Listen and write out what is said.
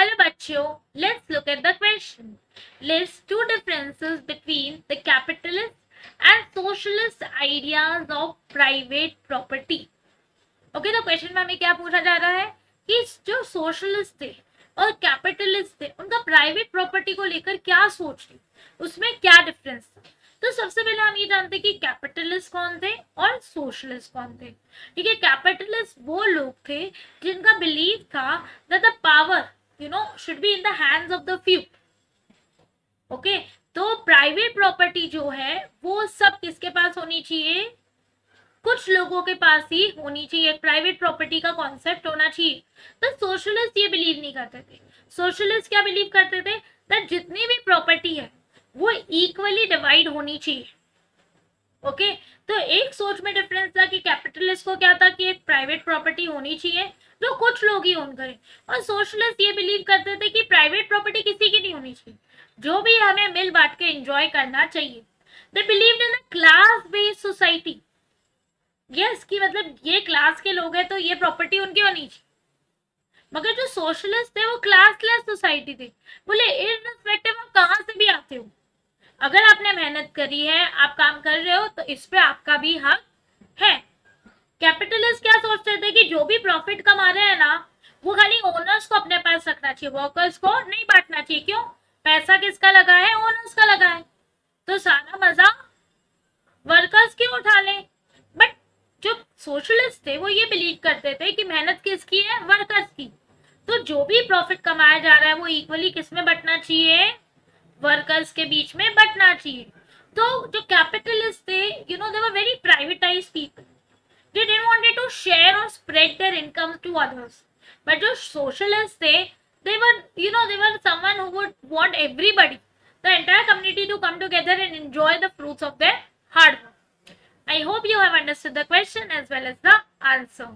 Hello बच्चों, let's look at the question. List two differences between the capitalist and socialist ideas of private property. Okay, तो question में हमें क्या पूछा जा रहा है कि जो सोशलिस्ट थे और कैपिटलिस्ट थे उनका प्राइवेट प्रॉपर्टी को लेकर क्या सोच थी, उसमें क्या डिफरेंस था। तो सबसे पहले हम ये जानते हैं कि कैपिटलिस्ट कौन थे और सोशलिस्ट कौन थे। ठीक है, कैपिटलिस्ट वो लोग थे जिनका बिलीव था that the power should be in the hands of the few. Okay, तो प्राइवेट प्रॉपर्टी जो है वो सब किसके पास होनी चाहिए, कुछ लोगों के पास ही होनी चाहिए, प्राइवेट प्रॉपर्टी का कॉन्सेप्ट होना चाहिए। तो सोशलिस्ट ये बिलीव नहीं करते थे। सोशलिस्ट क्या बिलीव करते थे, दैट जितनी भी प्रॉपर्टी है वो इक्वली डिवाइड होनी चाहिए। ओके, तो एक सोच में डिफरेंस था कि कैपिटलिस्ट को क्या था कि एक प्राइवेट प्रॉपर्टी होनी चाहिए जो कुछ लोग ही ओन करें, और सोशलिस्ट ये बिलीव करते थे कि प्राइवेट प्रॉपर्टी किसी की नहीं होनी चाहिए, जो भी हमें मिल बांट के एंजॉय करना चाहिए। They believed in a class based society. Yes, कि मतलब ये क्लास के लोग हैं तो ये प्रॉपर्टी उनकी होनी चाहिए। मगर जो सोशलिस्ट थे वो क्लासलेस सोसाइटी थे। बोले इररिस्पेक्टिव आप कहाँ से भी आते हो, अगर आपने मेहनत करी है, आप काम कर रहे हो, तो इस पे आपका भी हक है। कैपिटलिस्ट क्या सोचते थे कि जो भी प्रॉफिट कमा रहे हैं ना, वो खाली ओनर्स को अपने पास रखना चाहिए, वर्कर्स को नहीं बांटना चाहिए। क्यों? पैसा किसका लगा है, ओनर्स का लगा है, तो सारा मजा वर्कर्स क्यों उठा लें। बट जो सोशलिस्ट थे वो ये बिलीव करते थे कि मेहनत किसकी है, वर्कर्स की, तो जो भी प्रॉफिट कमाया जा रहा है वो इक्वली किस में बंटना चाहिए, वर्कर्स के बीच में बंटना चाहिए। तो जो कैपिटलिस्ट थे, they were very privatize people, they didn't wanted to share or spread their income to others. But जो socialists थे, they were someone who would want everybody, the entire community, to come together and enjoy the fruits of their hard work. I hope you have understood the question as well as the answer.